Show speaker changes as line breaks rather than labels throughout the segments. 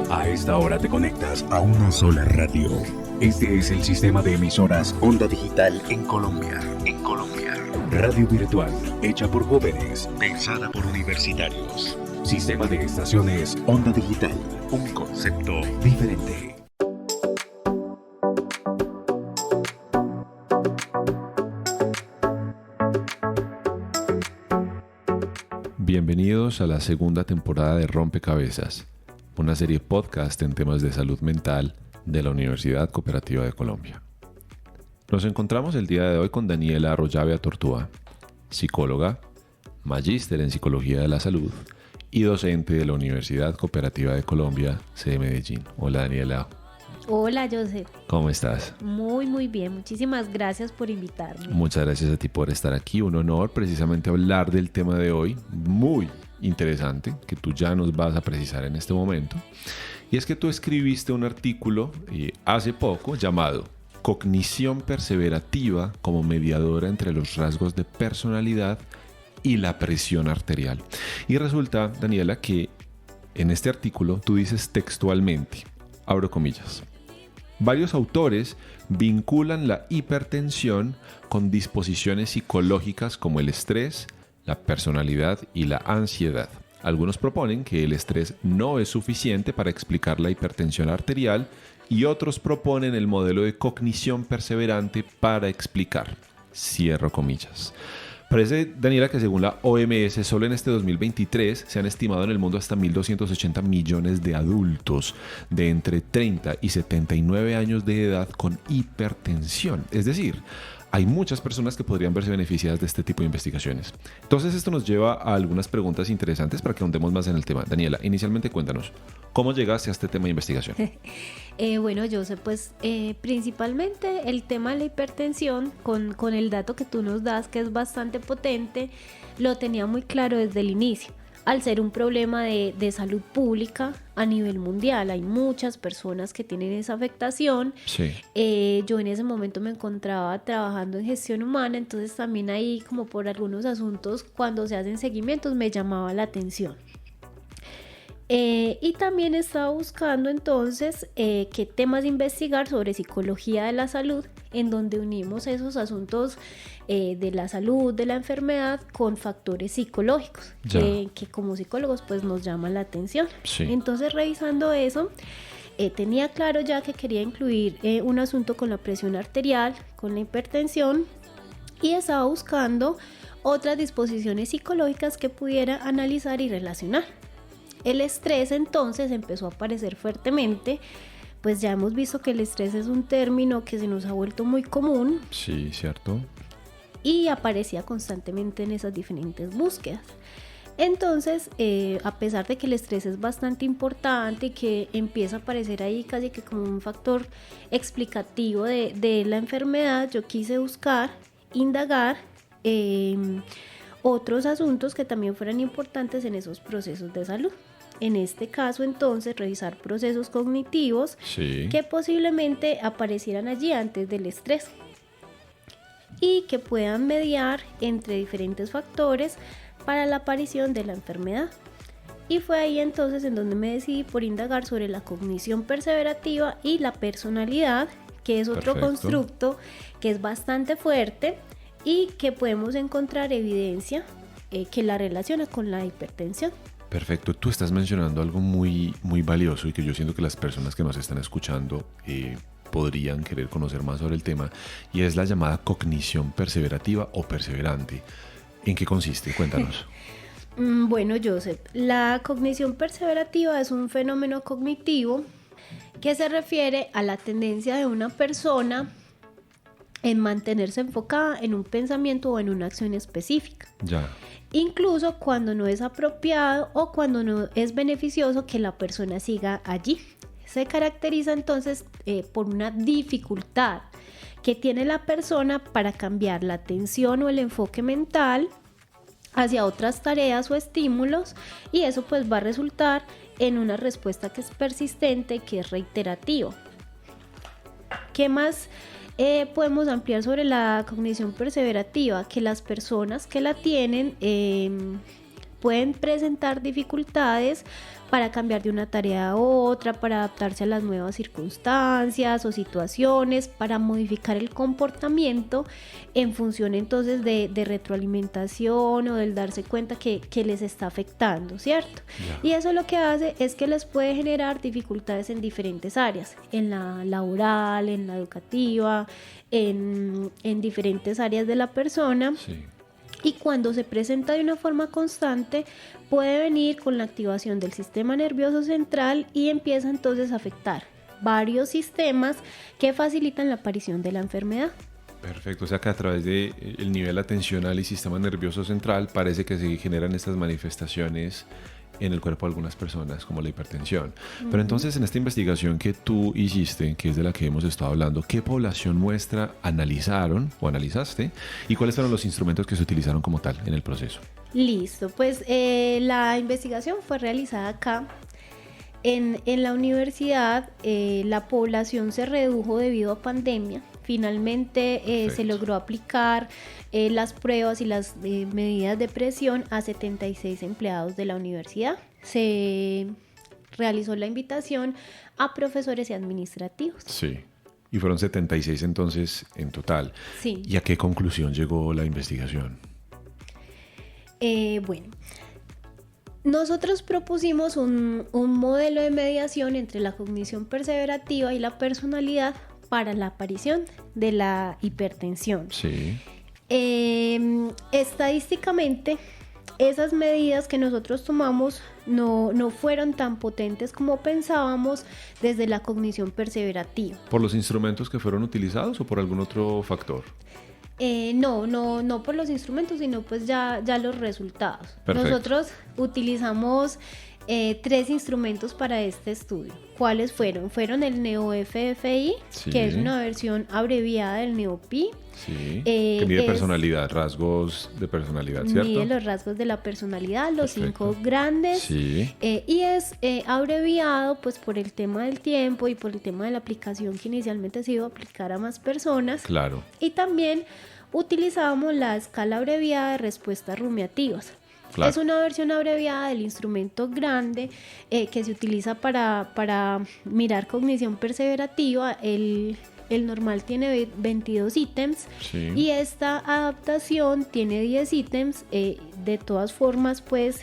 A esta hora te conectas a una sola radio. Este es el sistema de emisoras Onda Digital en Colombia. Radio virtual, hecha por jóvenes, pensada por universitarios. Sistema de estaciones Onda Digital, un concepto diferente.
Bienvenidos a la segunda temporada de Rompecabezas, una serie podcast en temas de salud mental de la Universidad Cooperativa de Colombia. Nos encontramos el día de hoy con Daniela Arroyave Tortúa, psicóloga, magíster en Psicología de la Salud y docente de la Universidad Cooperativa de Colombia, sede Medellín. Hola Daniela.
Hola Joseph.
¿Cómo estás?
Muy bien, muchísimas gracias por invitarme.
Muchas gracias a ti por estar aquí, un honor precisamente hablar del tema de hoy, muy interesante, que tú ya nos vas a precisar en este momento. Y es que tú escribiste un artículo hace poco llamado Cognición perseverativa como mediadora entre los rasgos de personalidad y la presión arterial. Y resulta, Daniela, que en este artículo tú dices textualmente, abro comillas, varios autores vinculan la hipertensión con disposiciones psicológicas como el estrés, la personalidad y la ansiedad. Algunos proponen que el estrés no es suficiente para explicar la hipertensión arterial y otros proponen el modelo de cognición perseverante para explicar. Cierro comillas. Parece, Daniela, que según la OMS, solo en este 2023 se han estimado en el mundo hasta 1.280 millones de adultos de entre 30 y 79 años de edad con hipertensión. Es decir, hay muchas personas que podrían verse beneficiadas de este tipo de investigaciones. Entonces esto nos lleva a algunas preguntas interesantes para que ahondemos más en el tema. Daniela, inicialmente cuéntanos, ¿cómo llegaste a este tema de investigación?
Bueno, Joseph, pues principalmente el tema de la hipertensión, con el dato que tú nos das, que es bastante potente, lo tenía muy claro desde el inicio. Al ser un problema de salud pública a nivel mundial, hay muchas personas que tienen esa afectación.
Sí.
Yo en ese momento me encontraba trabajando en gestión humana, entonces también ahí como por algunos asuntos cuando se hacen seguimientos me llamaba la atención. Y también estaba buscando entonces qué temas investigar sobre psicología de la salud, en donde unimos esos asuntos de la salud, de la enfermedad, con factores psicológicos que como psicólogos pues nos llaman la atención.
Sí.
Entonces, revisando eso, tenía claro ya que quería incluir un asunto con la presión arterial, con la hipertensión, y estaba buscando otras disposiciones psicológicas que pudiera analizar y relacionar. El estrés entonces empezó a aparecer fuertemente, pues ya hemos visto que el estrés es un término que se nos ha vuelto muy común.
Sí, cierto.
Y aparecía constantemente en esas diferentes búsquedas. Entonces, a pesar de que el estrés es bastante importante y que empieza a aparecer ahí casi que como un factor explicativo de la enfermedad, yo quise buscar, indagar otros asuntos que también fueran importantes en esos procesos de salud. En este caso, entonces, revisar procesos cognitivos que posiblemente aparecieran allí antes del estrés y que puedan mediar entre diferentes factores para la aparición de la enfermedad. Y fue ahí entonces en donde me decidí por indagar sobre la cognición perseverativa y la personalidad, que es otro constructo que es bastante fuerte y que podemos encontrar evidencia que la relaciona con la hipertensión.
Perfecto, tú estás mencionando algo muy valioso y que yo siento que las personas que nos están escuchando podrían querer conocer más sobre el tema, y es la llamada cognición perseverativa o perseverante. ¿En qué consiste? Cuéntanos.
Bueno, Joseph, la cognición perseverativa es un fenómeno cognitivo que se refiere a la tendencia de una persona en mantenerse enfocada en un pensamiento o en una acción específica.
Ya.
Incluso cuando no es apropiado o cuando no es beneficioso que la persona siga allí. Se caracteriza entonces por una dificultad que tiene la persona para cambiar la atención o el enfoque mental hacia otras tareas o estímulos, y eso pues va a resultar en una respuesta que es persistente, que es reiterativa. ¿Qué más podemos ampliar sobre la cognición perseverativa? Que las personas que la tienen pueden presentar dificultades para cambiar de una tarea a otra, para adaptarse a las nuevas circunstancias o situaciones, para modificar el comportamiento en función entonces de retroalimentación o del darse cuenta que les está afectando, ¿cierto? Yeah. Y eso lo que hace es que les puede generar dificultades en diferentes áreas, en la laboral, en la educativa, en diferentes áreas de la persona. Sí. Y cuando se presenta de una forma constante, puede venir con la activación del sistema nervioso central y empieza entonces a afectar varios sistemas que facilitan la aparición de la enfermedad.
Perfecto, o sea que a través del nivel atencional y sistema nervioso central parece que se generan estas manifestaciones en el cuerpo de algunas personas, como la hipertensión. Pero entonces, en esta investigación que tú hiciste, que es de la que hemos estado hablando, ¿qué población muestra analizaron o analizaste? ¿Y cuáles fueron los instrumentos que se utilizaron como tal en el proceso?
Listo, pues la investigación fue realizada acá. En la universidad, la población se redujo debido a pandemia. Finalmente se logró aplicar las pruebas y las medidas de presión a 76 empleados de la universidad. Se realizó la invitación a profesores y administrativos.
Sí, y fueron 76 entonces en total.
Sí.
¿Y a qué conclusión llegó la investigación?
Bueno, nosotros propusimos un modelo de mediación entre la cognición perseverativa y la personalidad para la aparición de la hipertensión.
Sí.
Estadísticamente, esas medidas que nosotros tomamos no fueron tan potentes como pensábamos desde la cognición perseverativa.
¿Por los instrumentos que fueron utilizados o por algún otro factor?
No por los instrumentos, sino pues ya los resultados.
Perfecto.
Nosotros utilizamos 3 instrumentos para este estudio. ¿Cuáles fueron? Fueron el NeoFFI,
sí,
que es una versión abreviada del NeoPi.
Sí, que mide personalidad, rasgos de personalidad, ¿cierto?
Mide los rasgos de la personalidad, los
Perfecto.
5 grandes.
Sí.
Y es abreviado pues por el tema del tiempo y por el tema de la aplicación que inicialmente se iba a aplicar a más personas.
Claro.
Y también utilizábamos la escala abreviada de respuestas rumiativas. Claro. Es una versión abreviada del instrumento grande que se utiliza para mirar cognición perseverativa. El normal tiene 22 ítems,
sí,
y esta adaptación tiene 10 ítems. De todas formas, pues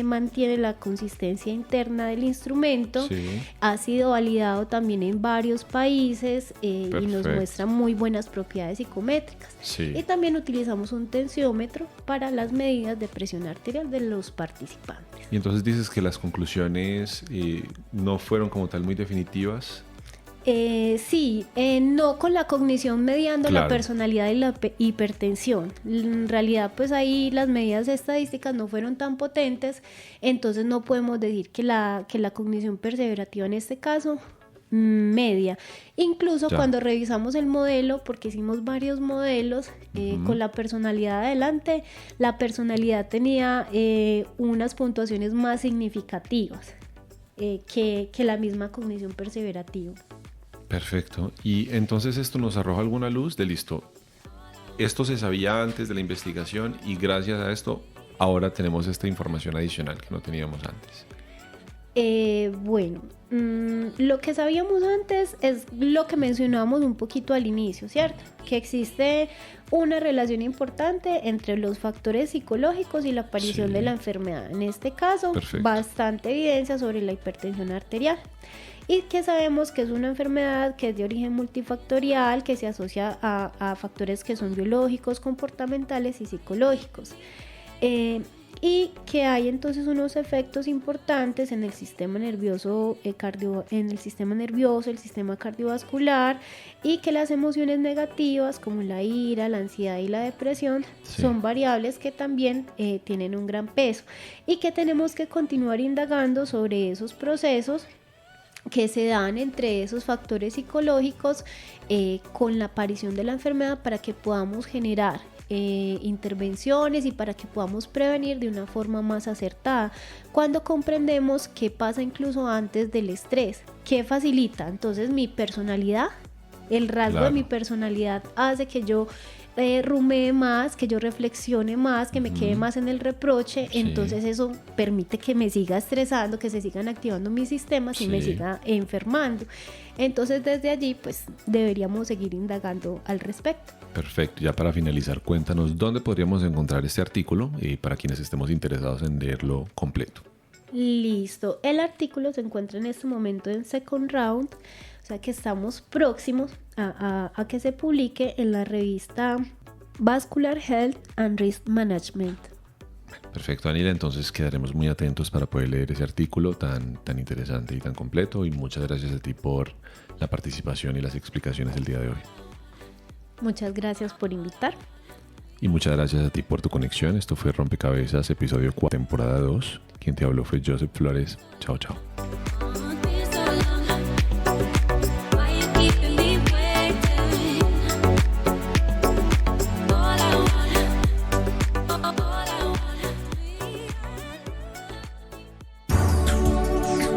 mantiene la consistencia interna del instrumento.
Sí.
Ha sido validado también en varios países y nos muestra muy buenas propiedades psicométricas.
Sí.
Y también utilizamos un tensiómetro para las medidas de presión arterial de los participantes.
Y entonces dices que las conclusiones no fueron como tal muy definitivas.
Sí, no con la cognición mediando
Claro.
la personalidad y la hipertensión. En realidad, pues ahí las medidas estadísticas no fueron tan potentes, entonces no podemos decir que la cognición perseverativa en este caso media. Incluso
Ya.
cuando revisamos el modelo, porque hicimos varios modelos con la personalidad adelante, la personalidad tenía unas puntuaciones más significativas que la misma cognición perseverativa.
Perfecto. Y entonces esto nos arroja alguna luz de listo. Esto se sabía antes de la investigación y gracias a esto ahora tenemos esta información adicional que no teníamos antes.
Bueno, lo que sabíamos antes es lo que mencionábamos un poquito al inicio, ¿cierto? Que existe una relación importante entre los factores psicológicos y la aparición
Sí.
de la enfermedad. En este caso,
Perfecto.
bastante evidencia sobre la hipertensión arterial. Y que sabemos que es una enfermedad que es de origen multifactorial, que se asocia a factores que son biológicos, comportamentales y psicológicos. Y que hay entonces unos efectos importantes en el sistema nervioso, el sistema cardiovascular, y que las emociones negativas como la ira, la ansiedad y la depresión
Sí.
son variables que también tienen un gran peso, y que tenemos que continuar indagando sobre esos procesos que se dan entre esos factores psicológicos con la aparición de la enfermedad para que podamos generar intervenciones y para que podamos prevenir de una forma más acertada cuando comprendemos qué pasa incluso antes del estrés, qué facilita entonces mi personalidad. El rasgo
Claro.
de mi personalidad hace que yo rumee más, que yo reflexione más, que me quede más en el reproche, entonces eso permite que me siga estresando, que se sigan activando mis sistemas y me siga enfermando. Entonces desde allí pues deberíamos seguir indagando al respecto.
Perfecto, ya para finalizar, cuéntanos dónde podríamos encontrar este artículo para quienes estemos interesados en leerlo completo.
Listo, el artículo se encuentra en este momento en Second Round, o sea que estamos próximos a que se publique en la revista Vascular Health and Risk Management.
Perfecto, Daniela, entonces quedaremos muy atentos para poder leer ese artículo tan interesante y tan completo, y muchas gracias a ti por la participación y las explicaciones del día de hoy.
Muchas gracias por invitar.
Y muchas gracias a ti por tu conexión. Esto fue Rompecabezas, episodio 4, temporada 2. Quien te habló fue Joseph Flores. Chao, chao.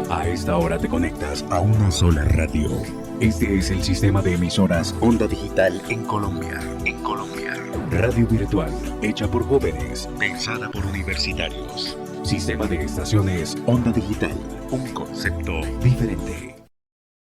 A esta hora te conectas a una sola radio. Este es el sistema de emisoras Onda Digital en Colombia. Radio virtual, hecha por jóvenes, pensada por universitarios. Sistema de estaciones Onda Digital, un concepto diferente.